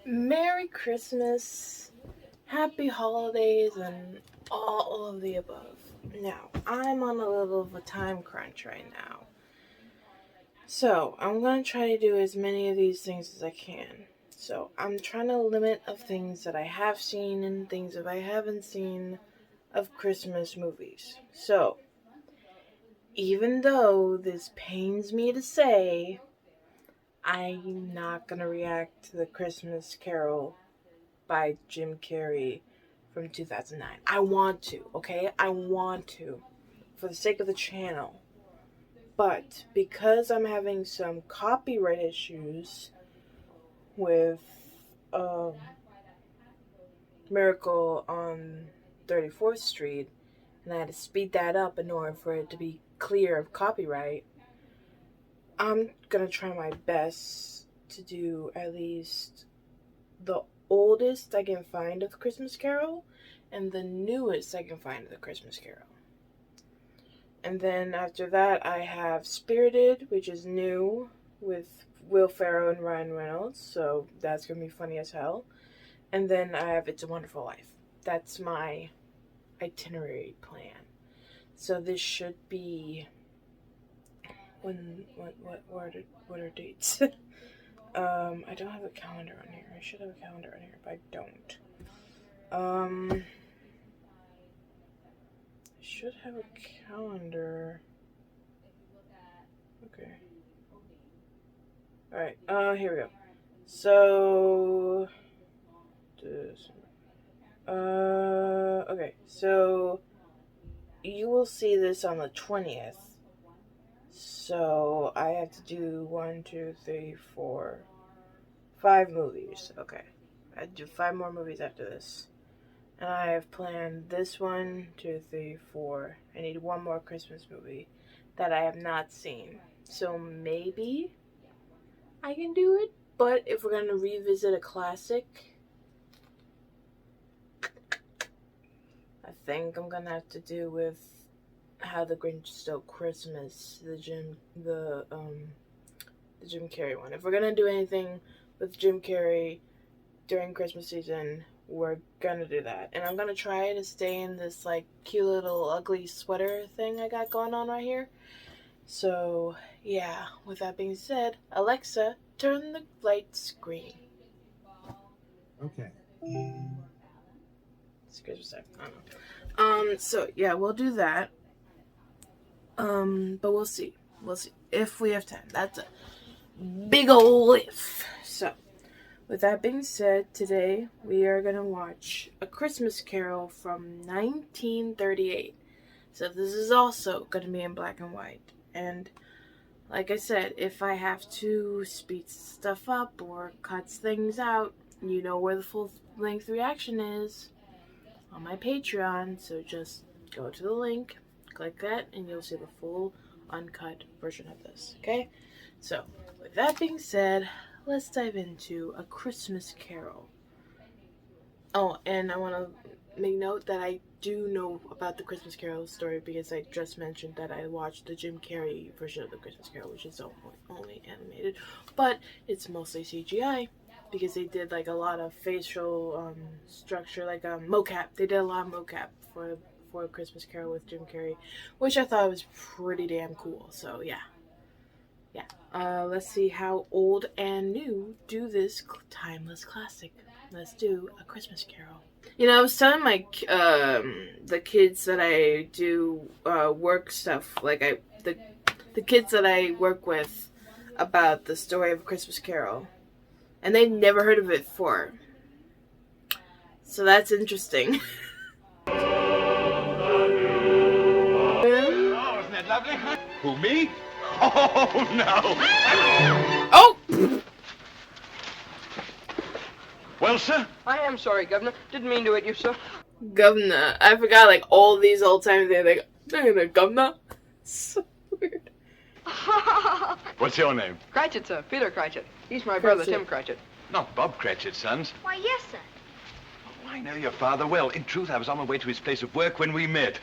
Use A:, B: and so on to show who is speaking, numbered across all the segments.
A: Merry Christmas, Happy Holidays, and all of the above. Now, I'm on a little of a time crunch right now. So, I'm going to try to do as many of these things as I can. So, I'm trying to limit of things that I have seen and things that I haven't seen of Christmas movies. So, even though this pains me to say, I'm not going to react to the Christmas Carol by Jim Carrey from 2009. I want to, okay? I want to, for the sake of the channel. But because I'm having some copyright issues with um, Miracle on 34th Street, and I had to speed that up in order for it to be clear of copyright, I'm gonna try my best to do at least the oldest I can find of the Christmas Carol and the newest I can find of the Christmas Carol. And then after that, I have Spirited, which is new with Will Ferrell and Ryan Reynolds, so that's gonna be funny as hell. And then I have It's a Wonderful Life. That's my itinerary plan. So this should be what are dates? I don't have a calendar on here. I should have a calendar on here, but I don't. I should have a calendar. Okay. Alright, here we go. So, okay, so you will see this on the 20th. So I have to do 1, 2, 3, 4, 5 movies. Okay. I have to do 5 more movies after this. And I have planned this 1, 2, 3, 4. I need 1 more Christmas movie that I have not seen. So maybe I can do it. But if we're going to revisit a classic, I think I'm going to have to do with How the Grinch Stole Christmas, the Jim Carrey one. If we're going to do anything with Jim Carrey during Christmas season, we're gonna do that. And I'm gonna try to stay in this like cute little ugly sweater thing I got going on right here. So yeah, with that being said, Alexa, turn the lights green.
B: Okay.
A: Excuse me, I don't know. So yeah, we'll do that. But we'll see. We'll see if we have time. That's a big ol' if. So with that being said, today we are going to watch A Christmas Carol from 1938. So this is also going to be in black and white. And like I said, if I have to speed stuff up or cuts things out, you know where the full length reaction is on my Patreon. So just go to the link, click that, and you'll see the full uncut version of this. Okay? So with that being said, let's dive into A Christmas Carol. Oh, and I want to make note that I do know about the Christmas Carol story because I just mentioned that I watched the Jim Carrey version of the Christmas Carol, which is only animated, but it's mostly CGI because they did like a lot of facial structure, like mocap. They did a lot of mocap for Christmas Carol with Jim Carrey, which I thought was pretty damn cool. So yeah. Let's see how old and new do this timeless classic. Let's do A Christmas Carol. You know, I was telling my the kids that I do work stuff, like the kids that I work with, about the story of A Christmas Carol, and they'd never heard of it before. So that's interesting.
C: Oh, isn't that lovely? Who, me? Oh, no.
A: Oh!
C: Well, sir?
D: I am sorry, Governor. Didn't mean to hit you, sir.
A: Governor. I forgot, like, all these old times they're like, Governor? So weird.
C: What's your name?
D: Cratchit, sir. Peter Cratchit. He's my brother,
A: Cratchit.
D: Tim Cratchit.
C: Not Bob Cratchit, sons.
E: Why, yes, sir.
C: I know your father well. In truth, I was on my way to his place of work when we met.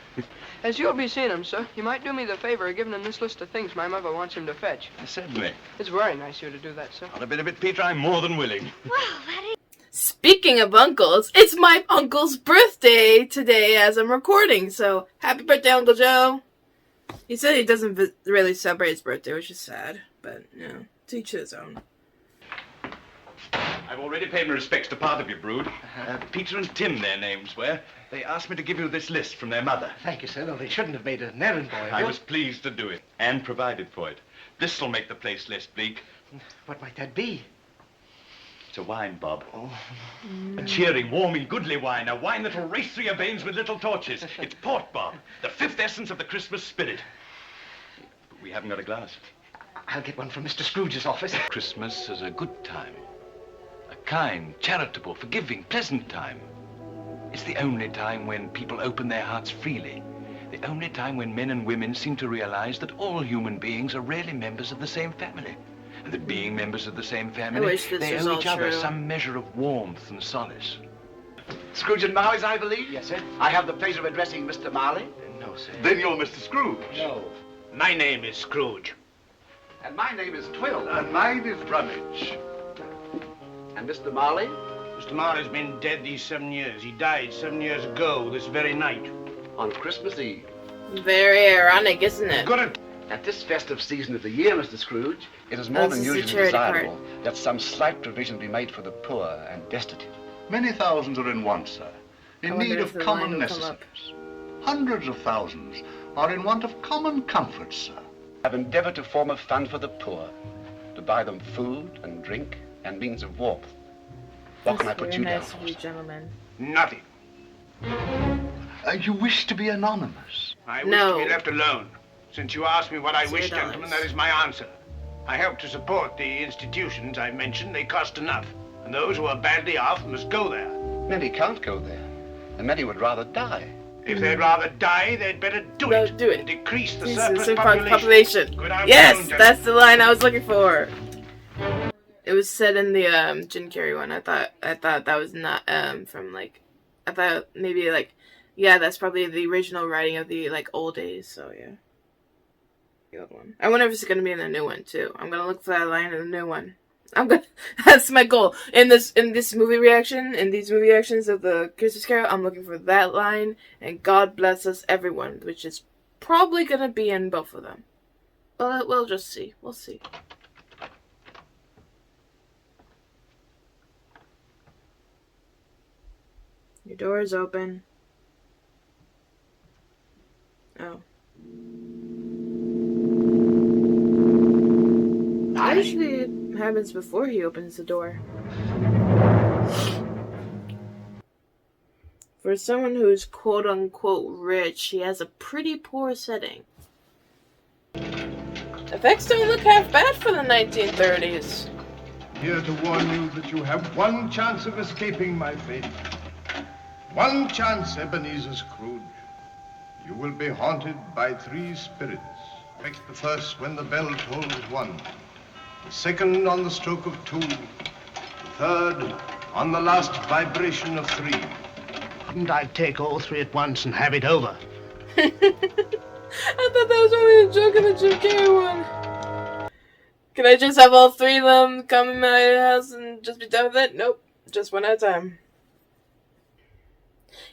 D: As you'll be seeing him, sir, you might do me the favor of giving him this list of things my mother wants him to fetch.
C: Certainly.
D: It's very nice of you to do that, sir.
C: On a bit of it, Peter, I'm more than willing.
E: Well, that is...
A: speaking of uncles, it's my uncle's birthday today as I'm recording, so happy birthday, Uncle Joe. He said he doesn't really celebrate his birthday, which is sad, but, you know, to each his own.
C: I've already paid my respects to part of your brood. Peter and Tim, their names were. They asked me to give you this list from their mother.
E: Thank you, sir. No, they shouldn't have made an errand boy.
C: I was pleased to do it, and provided for it. This'll make the place less bleak.
E: What might that be?
C: It's a wine, Bob. Oh. A cheering, warming, goodly wine. A wine that'll race through your veins with little torches. It's port, Bob. The fifth essence of the Christmas spirit. But we haven't got a glass.
E: I'll get one from Mr. Scrooge's office.
C: Christmas is a good time. A kind, charitable, forgiving, pleasant time. It's the only time when people open their hearts freely. The only time when men and women seem to realize that all human beings are really members of the same family. And that being members of the same family, they owe each other some measure of warmth and solace.
F: Scrooge and Marley's, I believe?
E: Yes, sir.
F: I have the pleasure of addressing Mr. Marley.
E: No, sir.
C: Then you're Mr. Scrooge.
F: No.
G: My name is Scrooge.
F: And my name is Twill.
C: And mine is Rummage.
F: And Mr. Marley?
G: Mr. Marley's been dead these 7 years. He died 7 years ago, this very night.
F: On Christmas Eve.
A: Very ironic, isn't it?
G: Got it?
F: At this festive season of the year, Mr. Scrooge, it is more
A: This
F: than
A: is the
F: usually
A: charity
F: desirable that some slight provision be made for the poor and destitute.
H: Many thousands are in want, sir,
A: I
H: in
A: wonder
H: need
A: if
H: of
A: the line
H: common
A: will come up.
H: necessities. Hundreds of thousands are in want of common comforts, sir.
F: I've endeavored to form a fund for the poor, to buy them food and drink and means of warmth. What can I put you down
A: nice
F: for,
A: of you,
F: sir?
A: gentlemen.
G: Nothing.
H: You wish to be anonymous?
G: I wish
A: No.
G: to be left alone. Since you asked me what I wish,
A: $0.
G: gentlemen, that is my answer. I help to support the institutions I've mentioned. They cost enough. And those who are badly off must go there.
F: Many can't go there, and many would rather die.
G: If they'd rather die, they'd better do
A: No,
G: it.
A: do it.
G: And decrease the
A: Please,
G: surplus
A: the
G: population. Good afternoon,
A: Yes,
G: gentlemen.
A: that's the line I was looking for. It was said in the Jim Carrey one. I thought that was not from like, I thought maybe like, yeah, that's probably the original writing of the like old days. So yeah, the old one. I wonder if it's gonna be in the new one too. I'm gonna look for that line in the new one. That's my goal in this movie reaction, in these movie reactions of the Christmas Carol. I'm looking for that line and God bless us everyone, which is probably gonna be in both of them. Well, we'll just see. We'll see. Your door is open. Oh. Usually it happens before he opens the door. For someone who's quote-unquote rich, he has a pretty poor setting. Effects don't look half bad for the 1930s.
I: Here to warn you that you have one chance of escaping my fate. One chance, Ebenezer Scrooge. You will be haunted by 3 spirits. Expect the first when the bell tolls 1. The second on the stroke of 2. The third on the last vibration of 3.
G: Couldn't I take all 3 at once and have it over?
A: I thought that was only a joke in the Jim Carrey one. Can I just have all 3 of them come in my house and just be done with it? Nope. Just one at a time.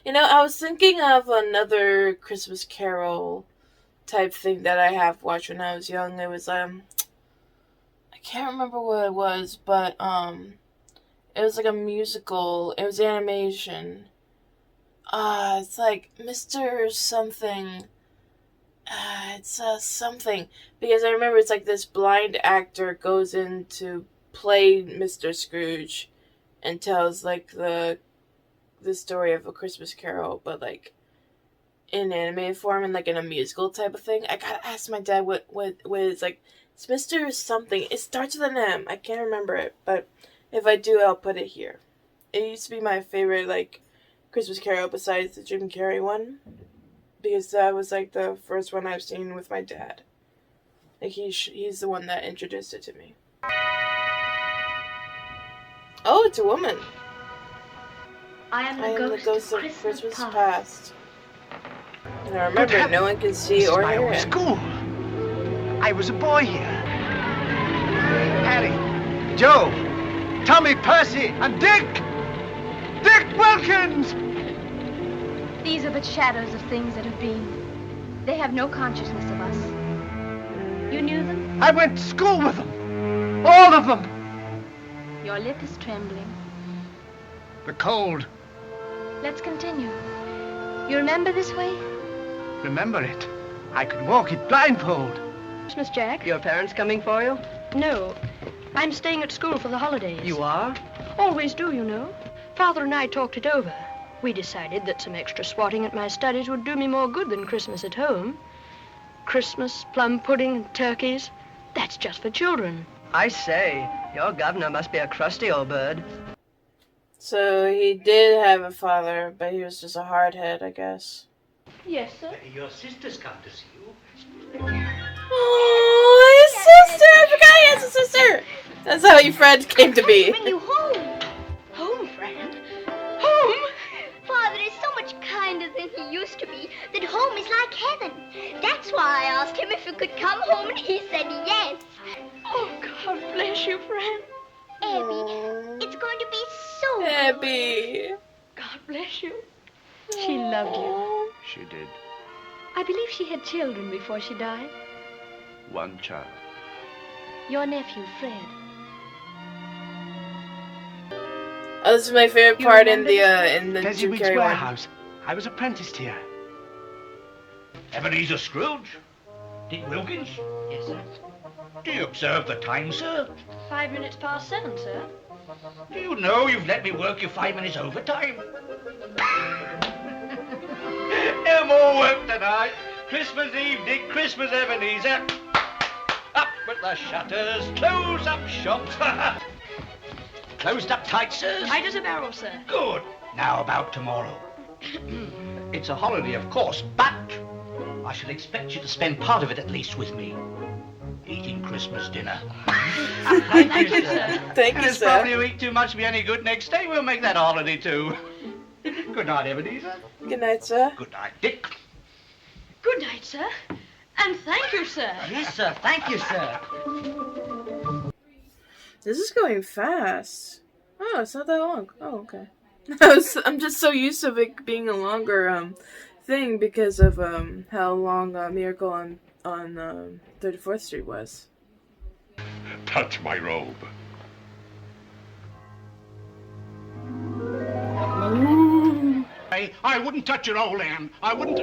A: You know, I was thinking of another Christmas Carol type thing that I have watched when I was young. It was, I can't remember what it was, but, it was like a musical. It was animation. It's like Mr. Something. It's, something. Because I remember it's like this blind actor goes in to play Mr. Scrooge and tells, like, the story of A Christmas Carol, but like in animated form and like in a musical type of thing. I gotta ask my dad what it's like. It's Mr. Something. It starts with an M. I can't remember it, but if I do, I'll put it here. It used to be my favorite like Christmas Carol besides the Jim Carrey one, because that was like the first one I've seen with my dad. Like he's the one that introduced it to me. Oh, it's a woman.
J: I am the ghost of
A: Christmas past. Now remember,
E: Good
A: no one can see
E: This
A: or
E: is my
A: hear
E: old
A: it.
E: school. I was a boy here. Harry, Joe, Tommy, Percy, and Dick. Dick Wilkins!
J: These are but shadows of things that have been. They have no consciousness of us. You knew them?
E: I went to school with them. All of them.
J: Your lip is trembling.
E: The cold.
J: Let's continue. You remember this way?
E: Remember it. I could walk it blindfold.
K: Christmas, Jack?
D: Your parents coming for you?
K: No. I'm staying at school for the holidays.
D: You are?
K: Always do, you know. Father and I talked it over. We decided that some extra swatting at my studies would do me more good than Christmas at home. Christmas, plum pudding, and turkeys. That's just for children.
D: I say, your governor must be a crusty old bird.
A: So he did have a father, but he was just a hardhead, I guess.
K: Yes, sir.
G: Your sister's come to see you.
A: Oh, his sister! I forgot he has a sister! That's how your friend came to be.
J: Bring you home.
K: Home, friend? Home?
J: Father is so much kinder than he used to be that home is like heaven. That's why I asked him if he could come home, and he said yes.
K: Oh, God bless you, friend.
J: Abby, it's going to be so
A: Abby.
K: God bless you. She loved you.
F: She did.
K: I believe she had children before she died.
F: One child.
K: Your nephew, Fred.
A: Oh, this is my favorite part in the Jim
E: Desiweek's
A: Carrey one.
E: warehouse. I was apprenticed here.
G: Ebenezer Scrooge? Dick Wilkins?
K: Yes, sir.
G: Do you observe the time, sir?
K: 5 minutes past 7, sir.
G: Do you know you've let me work you 5 minutes overtime? No more work tonight. Christmas Eve, Dick. Christmas, Ebenezer. Up with the shutters. Close up shop. Closed up tight, sirs?
K: Tight as a barrel, sir.
G: Good. Now about tomorrow. It's a holiday, of course, but I shall expect you to spend part of it at least with me. Eating Christmas dinner.
K: Thank you, sir.
A: Thank
G: And
A: you,
G: it's
A: sir.
G: probably you eat too much to be any good next day. We'll make that a holiday, too. Good night, Ebenezer.
A: Good night, sir.
G: Good night, Dick.
K: Good night, sir. And thank you, sir.
E: Yes, sir. Thank you, sir.
A: This is going fast. Oh, it's not that long. Oh, okay. I'm just so used to it being a longer thing because of how long Miracle on 34th Street was.
I: Touch my robe.
G: I wouldn't touch your old Anne. I wouldn't.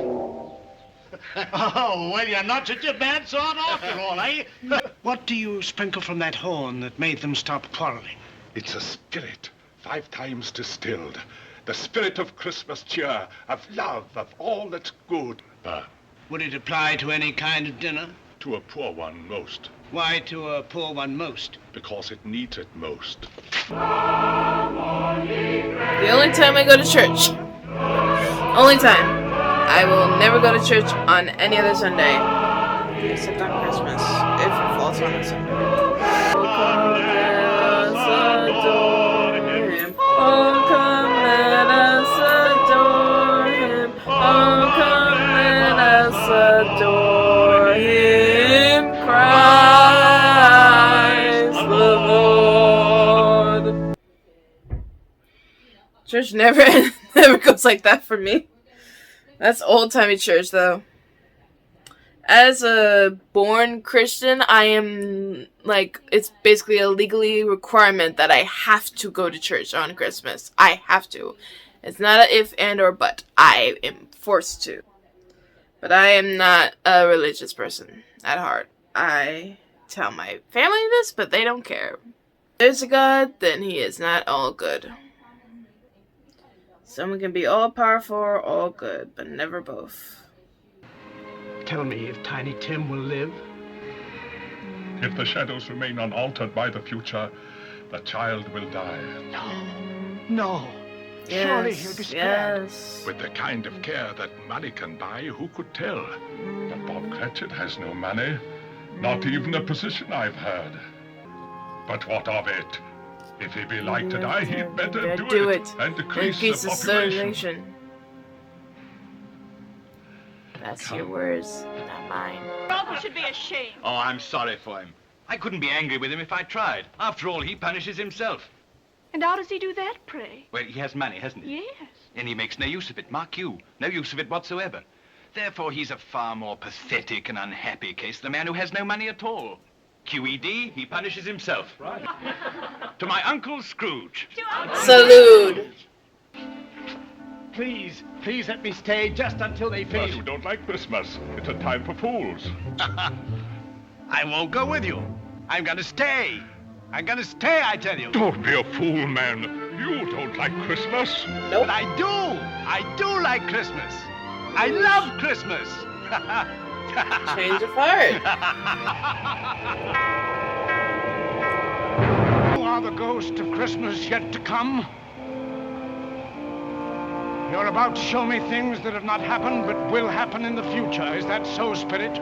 G: Oh, well, you're not such a bad sort after all, eh?
E: What do you sprinkle from that horn that made them stop quarreling?
I: It's a spirit, 5 times distilled. The spirit of Christmas cheer, of love, of all that's good.
E: Would it apply to any kind of dinner?
I: To a poor one most,
E: Why to a poor one most?
I: because it needs it most.
A: The only time I go to church. Only time. I will never go to church on any other Sunday. Except on Christmas. If it falls on a Sunday. Oh, come let us adore him. Oh, come let us adore him. Oh, come let us adore him. Christ the Lord. Church never goes like that for me. That's old-timey church, though. As a born Christian, I am, like, it's basically a legally requirement that I have to go to church on Christmas. I have to. It's not a if, and, or but. I am forced to. But I am not a religious person at heart. I tell my family this, but they don't care. If there's a God, then he is not all good. Someone can be all powerful or all good, but never both.
E: Tell me if Tiny Tim will live.
I: If the shadows remain unaltered by the future, the child will die.
E: No. Surely he'll be spared.
A: Yes.
I: With the kind of care that money can buy, who could tell? But Bob Cratchit has no money, not even a position, I've heard. But what of it? If he be like to die, he'd better do it and decrease the population.
A: That's your words, not mine.
K: Father should be ashamed.
C: Oh, I'm sorry for him. I couldn't be angry with him if I tried. After all, he punishes himself.
K: And how does he do that, pray?
C: Well, he has money, hasn't he?
K: Yes.
C: And he makes no use of it, mark you. No use of it whatsoever. Therefore, he's a far more pathetic and unhappy case than the man who has no money at all. QED, he punishes himself. Right. To my Uncle Scrooge.
A: Salute.
L: Please let me stay just until they finish.
I: But you don't like Christmas. It's a time for fools.
E: I won't go with you. I'm gonna stay. I'm gonna stay, I tell you.
I: Don't be a fool, man. You don't like Christmas.
A: Nope.
E: But I do. I do like Christmas. I love Christmas.
A: Change of heart.
E: You are the ghost of Christmas yet to come. You're about to show me things that have not happened but will happen in the future. Is that so, Spirit?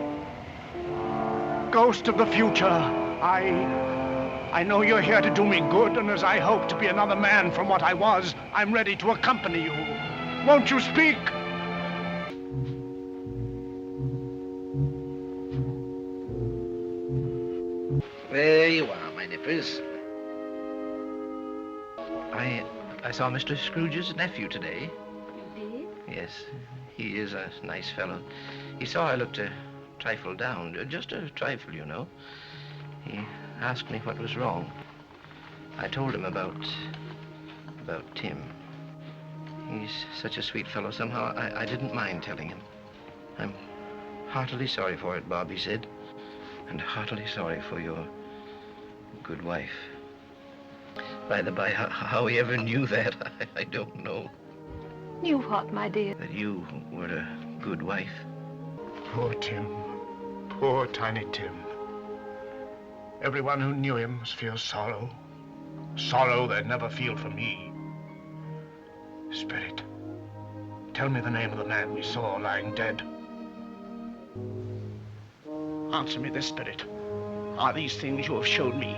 E: Ghost of the future, I know you're here to do me good, and as I hope to be another man from what I was, I'm ready to accompany you. Won't you speak?
M: There you are, my nippers. I saw Mr. Scrooge's nephew today.
K: You did?
M: Yes, he is a nice fellow. He saw I looked a trifle down, just a trifle, you know. He asked me what was wrong. I told him about Tim. He's such a sweet fellow. Somehow I didn't mind telling him. I'm heartily sorry for it, Bob, he said. And heartily sorry for your good wife. By the by, how he ever knew that, I don't know.
K: Knew what, my dear?
M: That you were a good wife.
E: Poor Tim. Poor tiny Tim. Everyone who knew him must feel sorrow. Sorrow they'd never feel for me. Spirit, tell me the name of the man we saw lying dead. Answer me this, Spirit. Are these things you have showed me,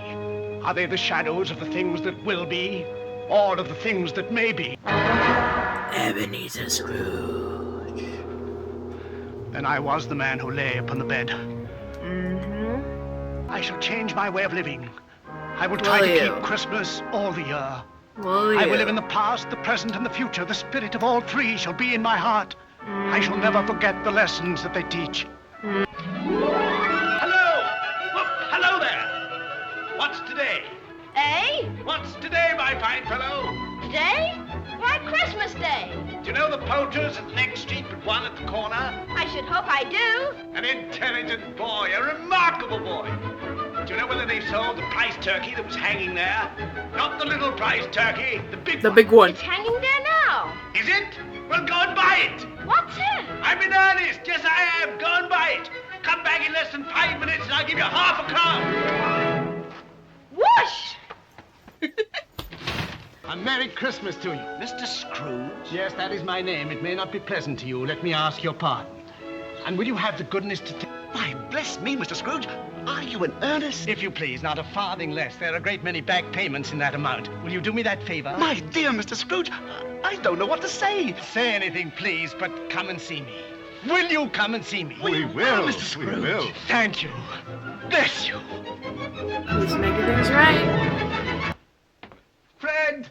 E: are they the shadows of the things that will be, or of the things that may be?
A: Ebenezer Scrooge.
E: Then I was the man who lay upon the bed.
A: Mm-hmm.
E: I shall change my way of living. I will try to keep Christmas all the year. I will live in the past, the present, and the future. The spirit of all three shall be in my heart. I shall never forget the lessons that they teach.
G: Hello! Well, hello there! What's today?
J: Eh?
G: What's today, my fine fellow?
J: Today? Why, Christmas Day.
G: Do you know the poulterers at the next street but one at the corner?
J: I should hope I do.
G: An intelligent boy, a remarkable boy. Do you know whether they sold the prize turkey that was hanging there? Not the little prize turkey, the big one.
A: The big one.
J: It's hanging there now.
G: Is it? Well, go and buy it.
J: What's it?
G: I'm in earnest. Yes, I am. Go and buy it. Come back in less than 5 minutes and I'll give you half a crown.
J: Whoosh!
E: A Merry Christmas to you.
G: Mr. Scrooge?
E: Yes, that is my name. It may not be pleasant to you. Let me ask your pardon. And will you have the goodness to take...
G: Why, bless me, Mr. Scrooge. Are you in earnest?
E: If you please, not a farthing less. There are a great many back payments in that amount. Will you do me that favor?
G: My dear Mr. Scrooge, I don't know what to say.
E: Say anything, please, but come and see me. Will you come and see me?
I: We will,
G: Mr. Scrooge.
I: We will.
E: Thank you. Bless you.
A: He's making things right.
E: Fred!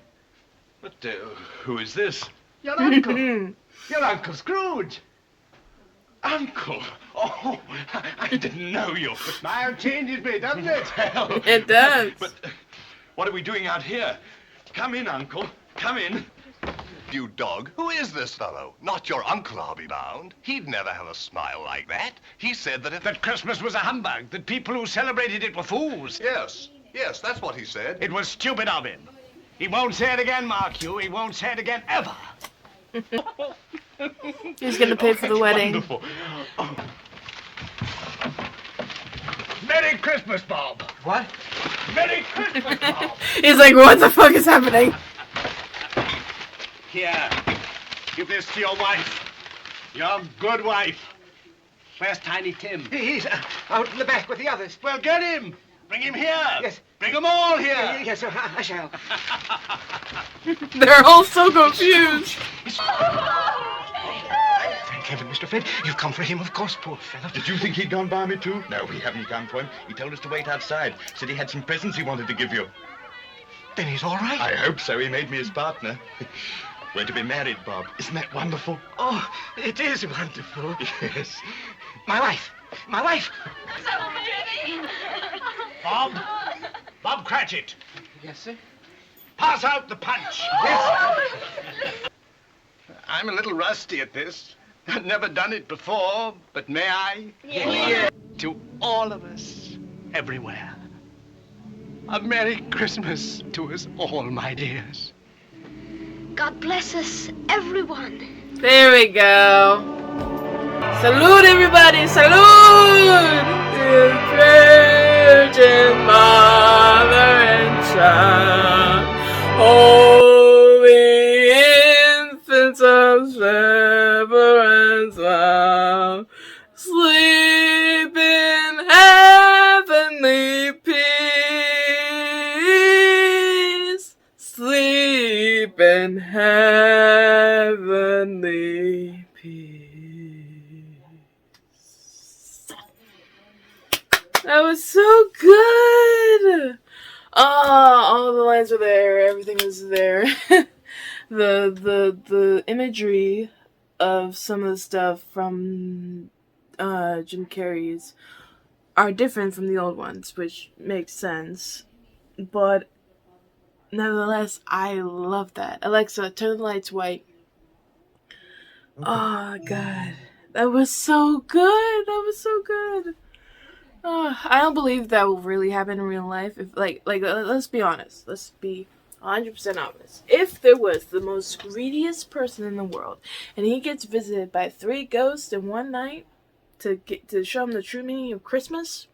C: But who is this?
E: Your uncle. Your Uncle Scrooge.
C: Uncle! Oh, I didn't know you.
E: Smile changes me, doesn't it?
C: Well,
A: It does.
C: But what are we doing out here? Come in, Uncle. Come in.
N: You dog, who is this fellow? Not your uncle, I'll be bound. He'd never have a smile like that. He said that if...
E: That Christmas was a humbug, that people who celebrated it were fools.
N: Yes, that's what he said.
E: It was stupid of him. He won't say it again, mark you. He won't say it again, ever.
A: He's gonna pay for the wedding.
C: Wonderful. Oh.
E: Merry Christmas, Bob.
G: What?
E: Merry Christmas, Bob.
A: He's like, what the fuck is happening?
E: Here, give this to your wife. Your good wife. Where's Tiny Tim?
G: He's out in the back with the others.
E: Well, get him. Bring him here.
G: Yes.
E: Bring them all here.
G: Yes, sir, I shall.
A: They're all so confused.
E: Thank heaven, Mr. Fred. You've come for him, of course, poor fellow.
C: Did you think he'd gone by me, too? No, we haven't come for him. He told us to wait outside. Said he had some presents he wanted to give you.
E: Then he's all right.
N: I hope so. He made me his partner. We're to be married, Bob.
E: Isn't that wonderful? Oh, it is wonderful.
N: Yes.
E: My wife. My wife. Bob Cratchit.
D: Yes, sir?
E: Pass out the punch.
L: Yes. I'm a little rusty at this. I've never done it before, but may I?
J: Yes.
E: To all of us, everywhere. A Merry Christmas to us all, my dears.
K: God bless us, everyone.
A: There we go. Salute, everybody! Salute! The Virgin Mother and Child, holy infants of reverence, love, sleep in heavenly peace, sleep in heavenly peace. That was so good. All the lines were there. Everything was there. the imagery of some of the stuff from Jim Carrey's are different from the old ones, which makes sense. But nevertheless, I love that. Alexa, turn the lights white. Okay. Oh God, that was so good. That was so good. I don't believe that will really happen in real life. If let's be honest. Let's be 100% honest. If there was the most greediest person in the world, and he gets visited by 3 ghosts in one night to show him the true meaning of Christmas,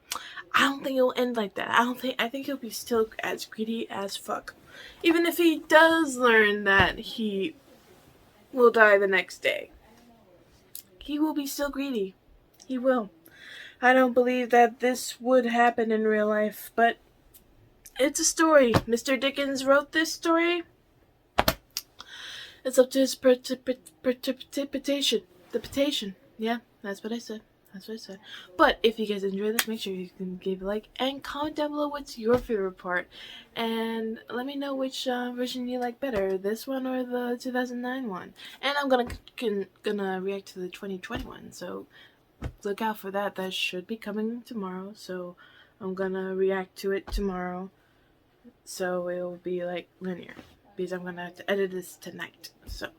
A: I don't think it'll end like that. I think he'll be still as greedy as fuck. Even if he does learn that he will die the next day, he will be still greedy. He will. I don't believe that this would happen in real life, but it's a story. Mr. Dickens wrote this story. It's up to his interpretation. Yeah, that's what I said. But if you guys enjoyed this, make sure you can give a like and comment down below what's your favorite part. And let me know which version you like better, this one or the 2009 one. And I'm gonna react to the 2020 one, so look out for that. That should be coming tomorrow, so I'm gonna react to it tomorrow, so it'll be like linear, because I'm gonna have to edit this tonight. So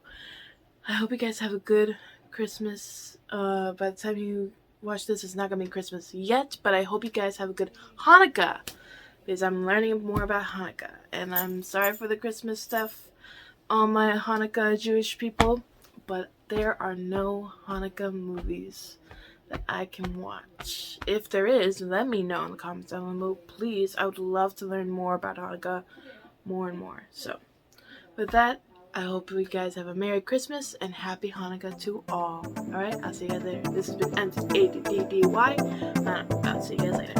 A: I hope you guys have a good Christmas. By the time you watch this, it's not gonna be Christmas yet, but I hope you guys have a good Hanukkah, because I'm learning more about Hanukkah. And I'm sorry for the Christmas stuff, all my Hanukkah Jewish people, but there are no Hanukkah movies that I can watch. If there is, let me know in the comments down below, please. I would love to learn more about Hanukkah, more and more. So, with that, I hope you guys have a Merry Christmas and Happy Hanukkah to all. Alright, I'll see you guys later. This has been M.A.D.D.Y. I'll see you guys later.